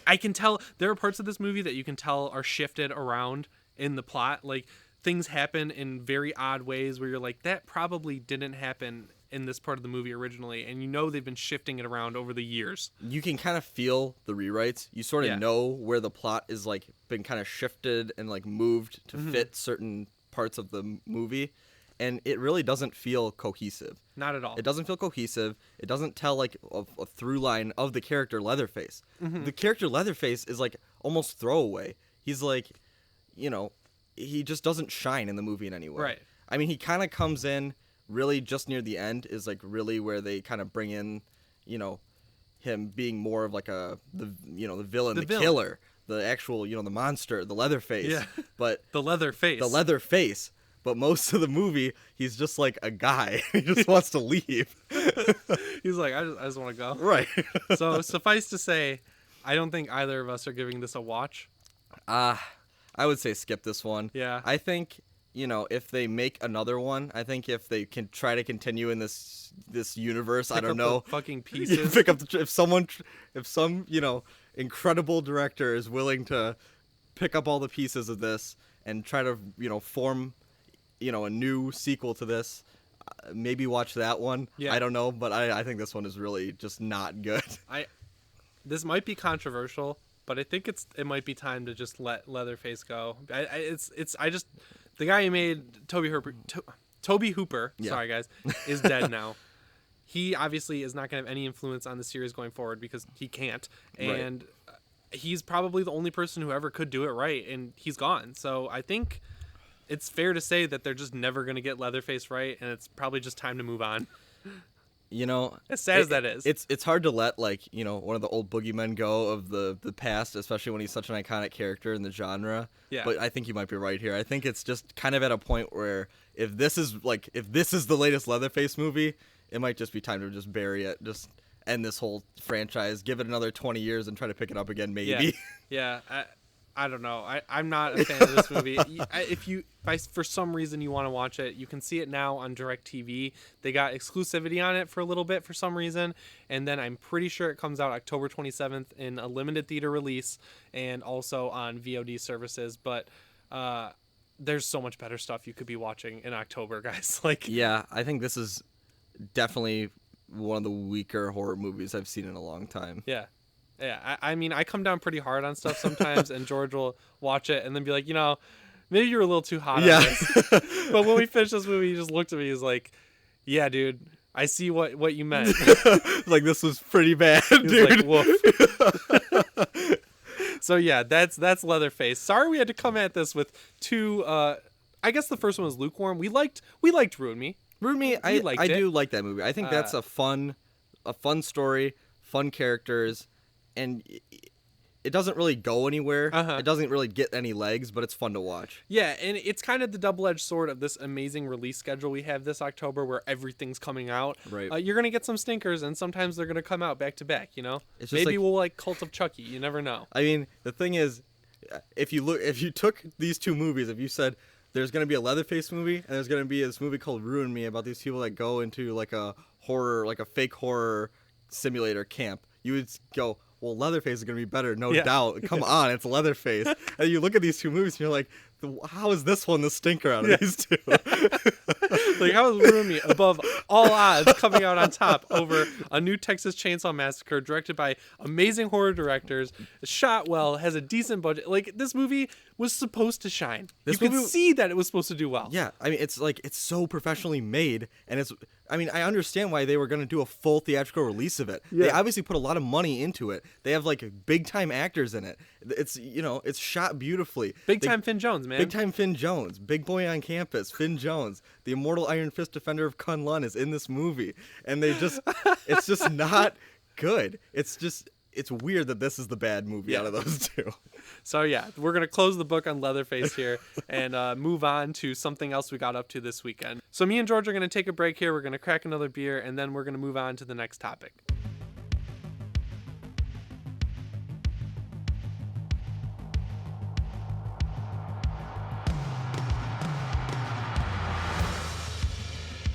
I can tell there are parts of this movie that you can tell are shifted around in the plot. Like, things happen in very odd ways where you're like, that probably didn't happen in this part of the movie originally, and they've been shifting it around over the years. You can kind of feel the rewrites. You sort of know where the plot is like been kind of shifted and like moved to fit certain parts of the movie, and it really doesn't feel cohesive. Not at all. It doesn't feel cohesive. It doesn't tell like a through line of the character Leatherface. The character Leatherface is like almost throwaway. He's like, he just doesn't shine in the movie in any way. Right. I mean, he kind of comes in really just near the end is like really where they kind of bring in, him being more of like the villain, the killer, the actual, the monster, the Leatherface. Yeah. But the Leatherface. But most of the movie, he's just like a guy. He just wants to leave. He's like, I just want to go. Right. So suffice to say, I don't think either of us are giving this a watch. I would say skip this one. Yeah. I think, if they make another one, I think if they can try to continue in this universe, I don't know. Fucking pieces. Pick up if some incredible director is willing to pick up all the pieces of this and try to form a new sequel to this, maybe watch that one. Yeah. I don't know, but I think this one is really just not good. This might be controversial, but I think it might be time to just let Leatherface go. The guy who made Toby Hooper, Yeah. sorry guys, is dead now. He obviously is not going to have any influence on the series going forward because he can't. And he's probably the only person who ever could do it right, and he's gone. So I think it's fair to say that they're just never going to get Leatherface right, and it's probably just time to move on. As sad as that is. It's hard to let one of the old boogeymen go of the past, especially when he's such an iconic character in the genre. Yeah. But I think you might be right here. I think it's just kind of at a point where if this is the latest Leatherface movie, it might just be time to just bury it, just end this whole franchise, give it another 20 years and try to pick it up again maybe. Yeah. I don't know. I'm not a fan of this movie. If for some reason you want to watch it, you can see it now on DirecTV. They got exclusivity on it for a little bit for some reason, and then I'm pretty sure it comes out October 27th in a limited theater release and also on VOD services. But there's so much better stuff you could be watching in October, guys. Yeah, I think this is definitely one of the weaker horror movies I've seen in a long time. Yeah. I mean, I come down pretty hard on stuff sometimes, and George will watch it and then be like, maybe you're a little too hot on this. But when we finished this movie, he just looked at me. He's like, yeah, dude, I see what you meant. Like, this was pretty bad, Like, dude. woof. So yeah, that's Leatherface. Sorry we had to come at this with two. I guess the first one was lukewarm. We liked Ruin Me. Ruin Me. I do like that movie. I think that's a fun story, fun characters. And it doesn't really go anywhere. It doesn't really get any legs, but it's fun to watch. Yeah, and it's kind of the double-edged sword of this amazing release schedule we have this October where everything's coming out. Right. You're going to get some stinkers, and sometimes they're going to come out back to back, It's just Maybe we'll like Cult of Chucky. You never know. I mean, the thing is, if you took these two movies, if you said there's going to be a Leatherface movie and there's going to be this movie called Ruin Me about these people that go into like a fake horror simulator camp, you would go, well, Leatherface is going to be better, no doubt. Come on, it's Leatherface. And you look at these two movies and you're like, how is this one the stinker out of these two? Like, how is Ruin Me above all odds coming out on top over a new Texas Chainsaw Massacre directed by amazing horror directors, shot well, has a decent budget. Like, this movie was supposed to shine. You could see that it was supposed to do well. Yeah, I mean, it's so professionally made, and I understand why they were going to do a full theatrical release of it. Yeah. They obviously put a lot of money into it. They have like big time actors in it. It's it's shot beautifully. Big time Finn Jones, man. Big time Finn Jones, big boy on campus, Finn Jones, the immortal Iron Fist defender of Kunlun is in this movie, and it's just not good. It's weird that this is the bad movie out of those two. So yeah, we're gonna close the book on Leatherface here and move on to something else we got up to this weekend. So me and George are gonna take a break here. We're gonna crack another beer, and then we're gonna move on to the next topic.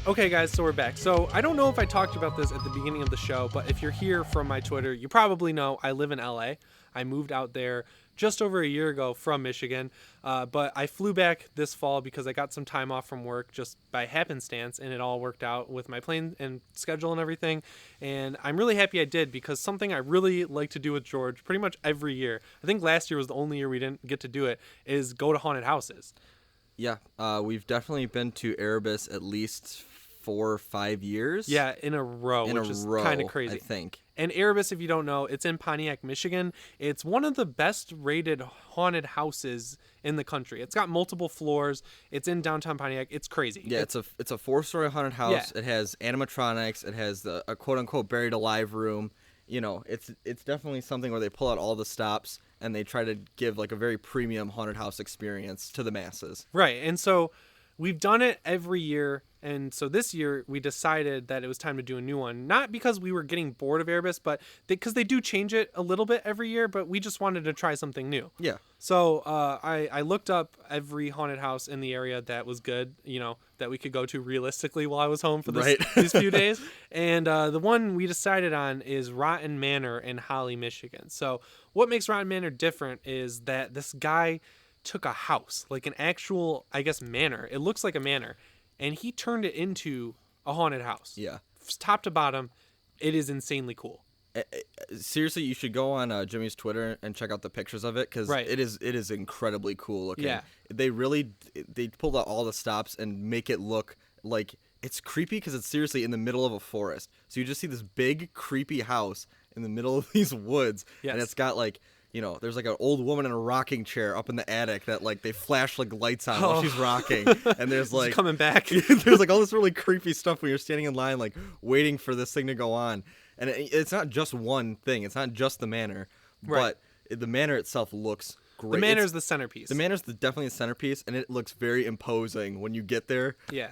Okay, guys, so we're back. So I don't know if I talked about this at the beginning of the show, but if you're here from my Twitter, you probably know I live in LA. I moved out there just over a year ago from Michigan, but I flew back this fall because I got some time off from work just by happenstance, and it all worked out with my plane and schedule and everything. And I'm really happy I did, because something I really like to do with George pretty much every year, I think last year was the only year we didn't get to do it, is go to haunted houses. Yeah, we've definitely been to Erebus at least 4 or 5 years. Yeah, in a row, which is kind of crazy. I think. And Erebus, if you don't know, it's in Pontiac, Michigan. It's one of the best rated haunted houses in the country. It's got multiple floors. It's in downtown Pontiac. It's crazy. Yeah, it's a 4-story haunted house. Yeah. It has animatronics. It has a quote unquote buried alive room. You know, it's definitely something where they pull out all the stops and they try to give like a very premium haunted house experience to the masses. Right. And so we've done it every year. And so this year we decided that it was time to do a new one. Not because we were getting bored of Erebus, but because they do change it a little bit every year, but we just wanted to try something new. Yeah. So I looked up every haunted house in the area that was good, you know, that we could go to realistically while I was home for these few days. And the one we decided on is Rotten Manor in Holly, Michigan. So what makes Rotten Manor different is that this guy took a house, like an actual, I guess, manor. It looks like a manor. And he turned it into a haunted house. Yeah. Top to bottom, it is insanely cool. Seriously, you should go on Jimmy's Twitter and check out the pictures of it, because Right. it is incredibly cool looking. Yeah. They pulled out all the stops and make it look like it's creepy, because it's seriously in the middle of a forest. So you just see this big creepy house in the middle of these woods, Yes. and it's got like, you know, there's like an old woman in a rocking chair up in the attic that like they flash like lights on while she's rocking, and there's like coming back. there's like all this really creepy stuff when you're standing in line like waiting for this thing to go on. And it's not just one thing. It's not just the manor, Right. but the manor itself looks great. The manor's the centerpiece. The manor's definitely the centerpiece, and it looks very imposing when you get there. Yeah.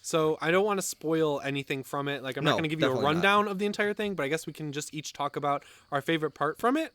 So I don't want to spoil anything from it. Like, I'm not No, going to give you a definitely rundown of the entire thing, but I guess we can just each talk about our favorite part from it.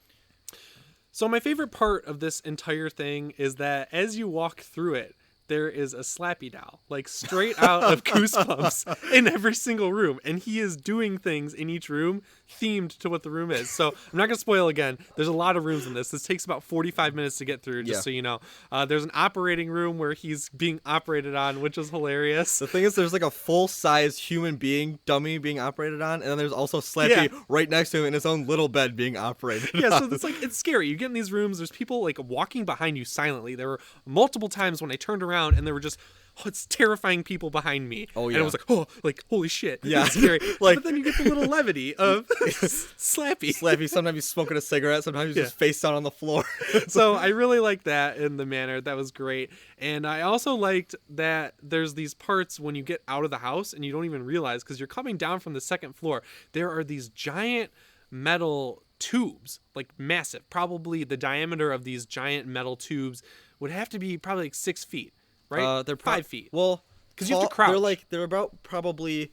So my favorite part of this entire thing is that as you walk through it, there is a Slappy doll, like straight out of Goosebumps in every single room. And he is doing things in each room themed to what the room is. So I'm not going to spoil again. There's a lot of rooms in this. This takes about 45 minutes to get through, just so you know. There's an operating room where he's being operated on, which is hilarious. The thing is, there's like a full-size human being dummy being operated on, and then there's also Slappy right next to him in his own little bed being operated on. So it's like, it's scary. You get in these rooms, there's people like walking behind you silently. There were multiple times when I turned around and there were just it's terrifying people behind me. Oh, yeah. And I was like, oh, like, holy shit. Yeah. It's scary. Like, but then you get the little levity of Slappy. Slappy, sometimes he's smoking a cigarette, sometimes he's just face down on the floor. So I really liked that in the manor. That was great. And I also liked that there's these parts when you get out of the house and you don't even realize, because you're coming down from the second floor, there are these giant metal tubes, like massive. Probably the diameter of these giant metal tubes would have to be probably like 6 feet. Right? They're 5 feet. Well, because you have to crouch. They're about probably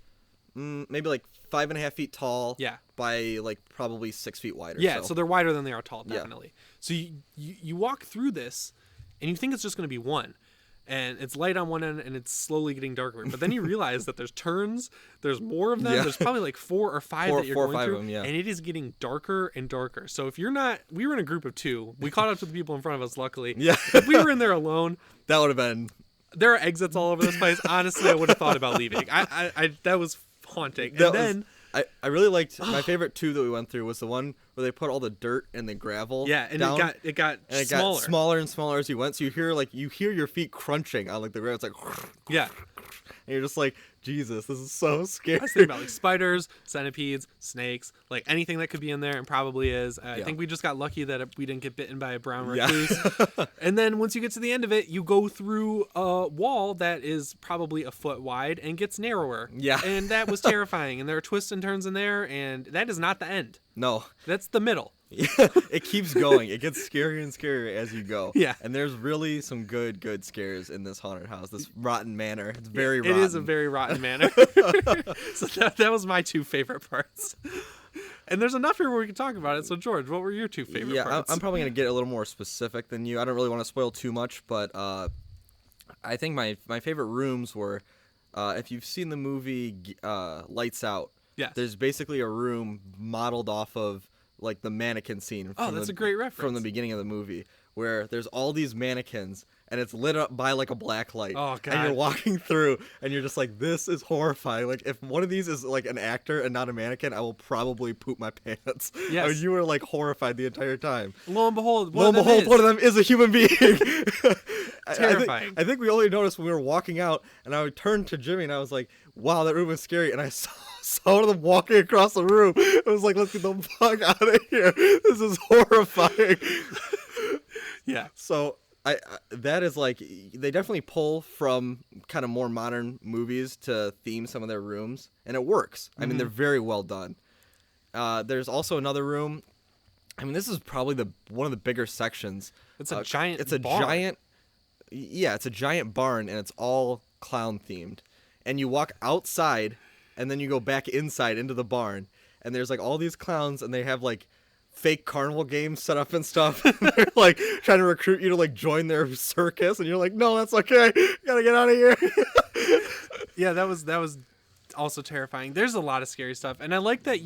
maybe like 5.5 feet tall. Yeah. By like probably 6 feet wide. Yeah. So they're wider than they are tall, definitely. Yeah. So you walk through this, and you think it's just going to be one, and it's light on one end, and it's slowly getting darker. But then you realize that there's turns. There's more of them. Yeah. There's probably like four or five that you're going through, of them, yeah. and it is getting darker and darker. So if you're not, we were in a group of 2. We caught up to the people in front of us, luckily. Yeah. If we were in there alone, that would have been. There are exits all over this place. Honestly, I would have thought about leaving. I that was haunting. And then I really liked my favorite 2 that we went through was the one where they put all the dirt and the gravel. Yeah, and down, it got and smaller. Got smaller and smaller as you went. So you hear your feet crunching on like the ground. It's like yeah. And you're just like, Jesus, this is so scary. I was thinking about like spiders, centipedes, snakes, like anything that could be in there, and probably is. I think we just got lucky that we didn't get bitten by a brown recluse. And then once you get to the end of it, you go through a wall that is probably a foot wide and gets narrower. Yeah. And that was terrifying. And there are twists and turns in there, and that is not the end. No. That's the middle. It keeps going. It gets scarier and scarier as you go. Yeah. And there's really some good scares in this haunted house, this Rotten Manor. It's very rotten. It is a very rotten manor. So that was my 2 favorite parts. And there's enough here where we can talk about it. So, George, what were your 2 favorite parts? I'm probably going to get a little more specific than you. I don't really want to spoil too much, but I think my favorite rooms were if you've seen the movie Lights Out, Yes. there's basically a room modeled off of like the mannequin scene. That's a great reference. From the beginning of the movie, where there's all these mannequins and it's lit up by like a black light. Oh, God. And you're walking through and you're just like, this is horrifying. Like if one of these is like an actor and not a mannequin, I will probably poop my pants. Yes. I mean, you were like horrified the entire time. Lo and behold, one of them is a human being. Terrifying. I think we only noticed when we were walking out, and I turned to Jimmy and I was like, wow, that room is scary. And I saw one of them walking across the room. I was like, let's get the fuck out of here. This is horrifying. Yeah. So that is like, they definitely pull from kind of more modern movies to theme some of their rooms, and it works. I mean, they're very well done. There's also another room. I mean, this is probably one of the bigger sections. It's a giant. It's a barn. it's a giant barn, and it's all clown themed. And you walk outside, and then you go back inside into the barn, and there's like all these clowns, and they have like fake carnival games set up and stuff. They're like trying to recruit you to like join their circus, and you're like, no, that's okay, gotta get out of here. Yeah, that was also terrifying. There's a lot of scary stuff, and I like that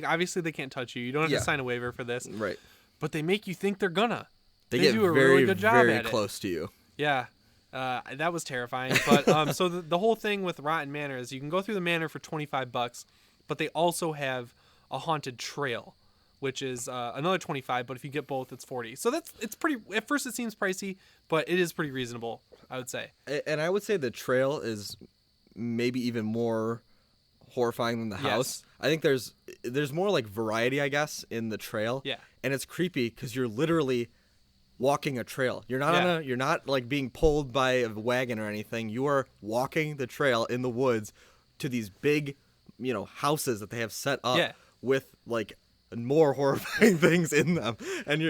obviously they can't touch you. You don't have to sign a waiver for this, Right? but they make you think they're gonna. They do a very, really good job very at close to you. Yeah. That was terrifying. But so the whole thing with Rotten Manor is you can go through the manor for $25, but they also have a haunted trail, which is another $25. But if you get both, it's $40. So it's pretty. At first, it seems pricey, but it is pretty reasonable, I would say. And I would say the trail is maybe even more horrifying than the house. Yes. I think there's more like variety, I guess, in the trail. Yeah. And it's creepy because you're literally walking a trail. You're not you're not like being pulled by a wagon or anything. You are walking the trail in the woods to these big, houses that they have set up with like more horrifying things in them. And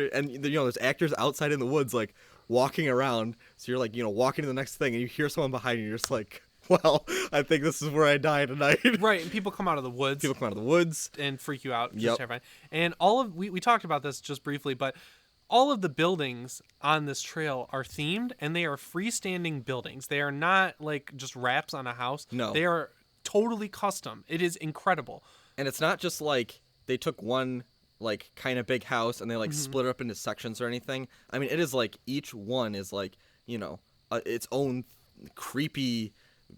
there's actors outside in the woods like walking around. So you're like, walking to the next thing, and you hear someone behind you. You're just like, well, I think this is where I die tonight. Right, and people come out of the woods. And freak you out. Just terrifying. And we talked about this just briefly, but all of the buildings on this trail are themed, and they are freestanding buildings. They are not like just wraps on a house. No. They are totally custom. It is incredible. And it's not just like they took one like kind of big house and they like split it up into sections or anything. I mean, it is like each one is like, its own creepy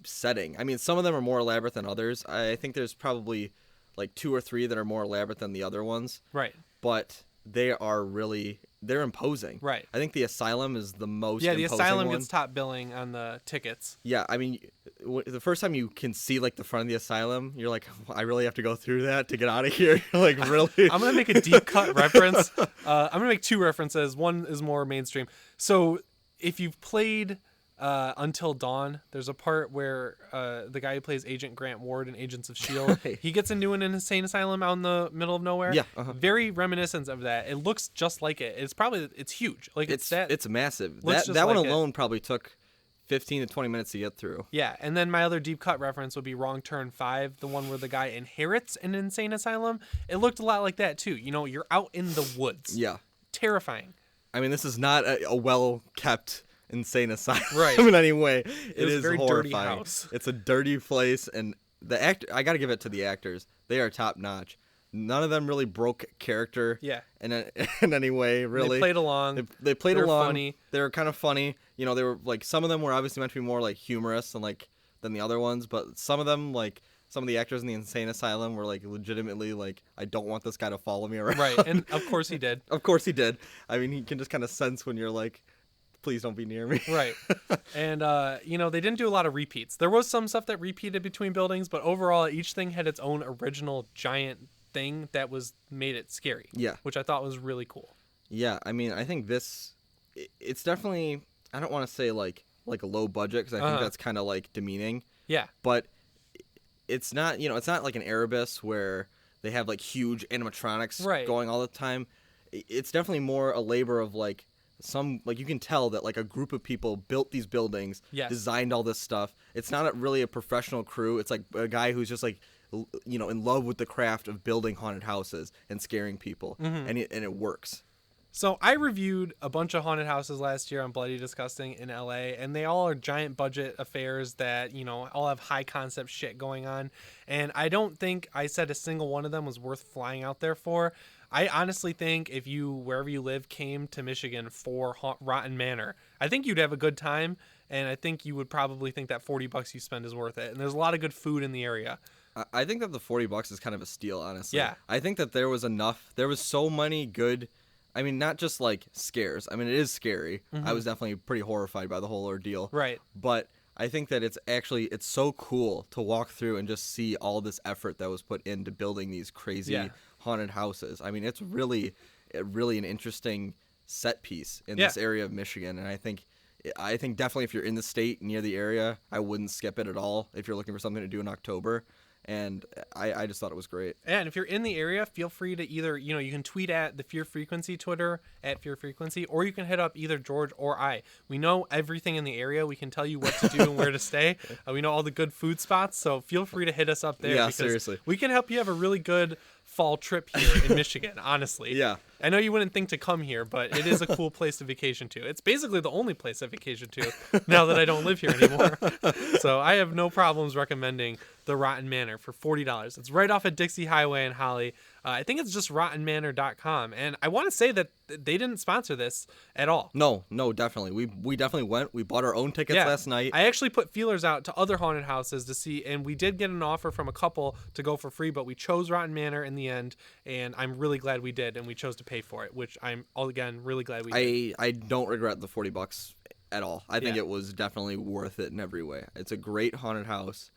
setting. I mean, some of them are more elaborate than others. I think there's probably like 2 or 3 that are more elaborate than the other ones. Right. But they're imposing. Right. I think the Asylum is the most the imposing Asylum one. gets top billing on the tickets. Yeah, I mean, the first time you can see like the front of the Asylum, you're like, I really have to go through that to get out of here. Like, really? I'm gonna make a deep cut reference. I'm gonna make 2 references. One is more mainstream. So if you've played Until Dawn, there's a part where the guy who plays Agent Grant Ward in Agents of S.H.I.E.L.D., Right. he gets into an insane asylum out in the middle of nowhere. Yeah. Very reminiscent of that. It looks just like it. It's huge. Like It's massive. looks just that one like it. alone probably took 15 to 20 minutes to get through. Yeah, and then my other deep cut reference would be Wrong Turn 5, the one where the guy inherits an insane asylum. It looked a lot like that too. You're out in the woods. Yeah. Terrifying. I mean, this is not a well-kept insane asylum Right. in any way. It was is a very horrifying. dirty house. It's a dirty place, and I got to give it to the actors. They are top-notch. None of them really broke character. Yeah. In any way, really. They played along. They played They're along. funny. They were kind of funny. They were like, some of them were obviously meant to be more like humorous than the other ones, but some of them, like some of the actors in the insane asylum, were like legitimately like, I don't want this guy to follow me around. Right, and of course he did. Of course he did. I mean, he can just kind of sense when you're like, please don't be near me. Right. And they didn't do a lot of repeats. There was some stuff that repeated between buildings, but overall each thing had its own original giant thing that made it scary. Yeah. Which I thought was really cool. Yeah, I mean, I think it's definitely, I don't want to say like a low budget, because I think that's kind of like demeaning. Yeah. But it's not, it's not like an Erebus where they have like huge animatronics going all the time. It's definitely more a labor of like you can tell that like a group of people built these buildings, designed all this stuff. It's not really a professional crew. It's like a guy who's just like, in love with the craft of building haunted houses and scaring people. And it works. So I reviewed a bunch of haunted houses last year on Bloody Disgusting in LA, and they all are giant budget affairs that, all have high concept shit going on. And I don't think I said a single one of them was worth flying out there for. I honestly think if you, wherever you live, came to Michigan for Rotten Manor, I think you'd have a good time. And I think you would probably think that $40 you spend is worth it. And there's a lot of good food in the area. I think that the $40 is kind of a steal, honestly. Yeah. I think that there was so many good, not just like scares. It is scary. I was definitely pretty horrified by the whole ordeal. Right. But I think that it's so cool to walk through and just see all this effort that was put into building these crazy haunted houses. It's really an interesting set piece in this area of Michigan. And I think definitely if you're in the state near the area, I wouldn't skip it at all if you're looking for something to do in October. And I just thought it was great. And if you're in the area, feel free to either, you can tweet at the Fear Frequency Twitter at Fear Frequency, or you can hit up either George or I. We know everything in the area. We can tell you what to do and where to stay. We know all the good food spots. So feel free to hit us up there. Yeah, seriously. We can help you have a really good fall trip here in Michigan, honestly. Yeah. I know you wouldn't think to come here, but it is a cool place to vacation to. It's basically the only place I vacation to now that I don't live here anymore. So I have no problems recommending the Rotten Manor for $40. It's right off of Dixie Highway in Holly. I think it's just rottenmanor.com. And I want to say that they didn't sponsor this at all. No, definitely. We definitely went. We bought our own tickets last night. I actually put feelers out to other haunted houses to see, and we did get an offer from a couple to go for free, but we chose Rotten Manor in the end, and I'm really glad we did, and we chose to pay for it, which I'm, again, really glad we did. I don't regret the $40 at all. I think it was definitely worth it in every way. It's a great haunted house.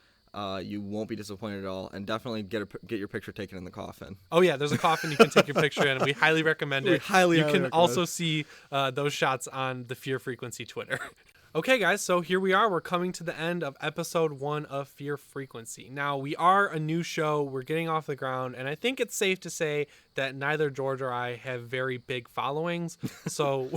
You won't be disappointed at all, and definitely get your picture taken in the coffin. Oh yeah, there's a coffin you can take your picture in, and we highly recommend it. You can also see those shots on the Fear Frequency Twitter. Okay, guys, so here we are. We're coming to the end of episode 1 of Fear Frequency. Now, we are a new show. We're getting off the ground, and I think it's safe to say that neither George or I have very big followings, so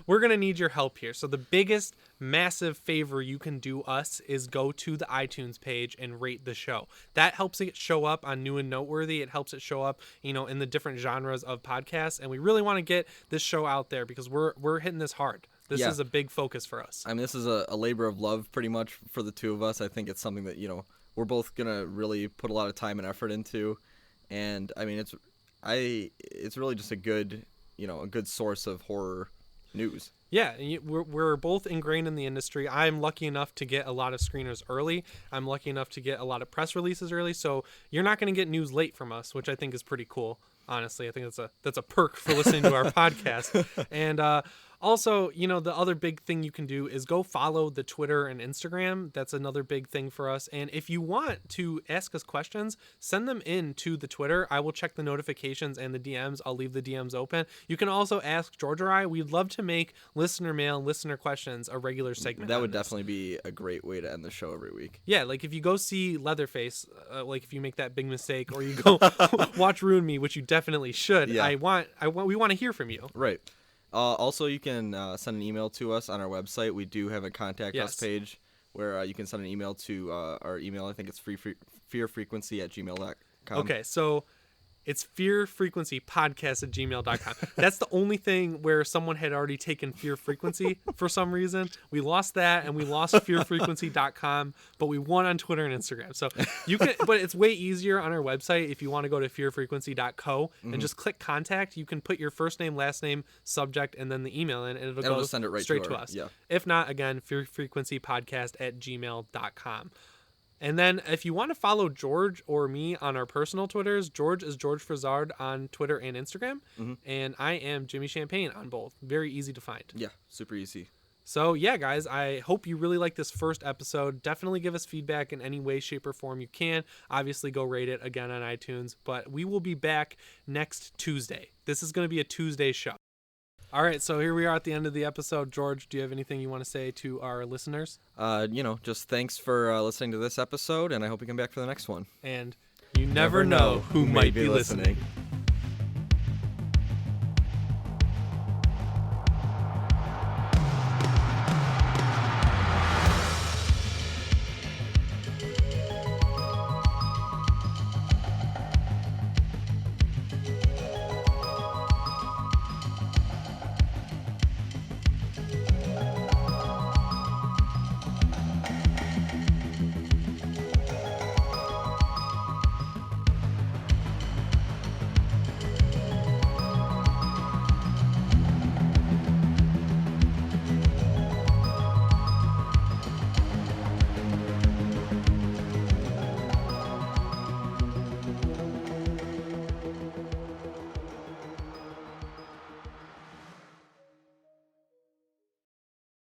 we're going to need your help here. So the biggest, massive favor you can do us is go to the iTunes page and rate the show. That helps it show up on New and Noteworthy. It helps it show up, in the different genres of podcasts, and we really want to get this show out there because we're hitting this hard. This is a big focus for us. This is a labor of love pretty much for the two of us. I think it's something that, we're both going to really put a lot of time and effort into. And it's really just a good source of horror news. Yeah, we're both ingrained in the industry. I'm lucky enough to get a lot of screeners early. I'm lucky enough to get a lot of press releases early. So you're not going to get news late from us, which I think is pretty cool. Honestly, I think that's a perk for listening to our podcast. And also, the other big thing you can do is go follow the Twitter and Instagram. That's another big thing for us. And if you want to ask us questions, send them in to the Twitter. I will check the notifications and the DMs. I'll leave the DMs open. You can also ask George or I. We'd love to make listener mail, listener questions a regular segment. That would definitely be a great way to end the show every week. Yeah, like if you go see Leatherface, like if you make that big mistake, or you go watch Ruin Me, which you definitely should. Yeah. We want to hear from you. Right. Also, you can send an email to us on our website. We do have a contact us page where you can send an email to our email. I think it's fearfrequency@gmail.com. Okay, so it's fearfrequencypodcast@gmail.com. That's the only thing where someone had already taken Fear Frequency for some reason. We lost that, and we lost fearfrequency.com, but we won on Twitter and Instagram. So you can, but it's way easier on our website if you want to go to fearfrequency.co and just click contact. You can put your first name, last name, subject, and then the email in, and it'll go just send it right straight to us. Yeah. If not, again, fearfrequencypodcast@gmail.com. And then if you want to follow George or me on our personal Twitters, George is George Fresard on Twitter and Instagram. And I am Jimmy Champagne on both. Very easy to find. Yeah, super easy. So yeah, guys, I hope you really like this first episode. Definitely give us feedback in any way, shape, or form you can. Obviously, go rate it again on iTunes. But we will be back next Tuesday. This is going to be a Tuesday show. All right, so here we are at the end of the episode. George, do you have anything you want to say to our listeners? Just thanks for listening to this episode, and I hope you come back for the next one. And you never know who might be listening.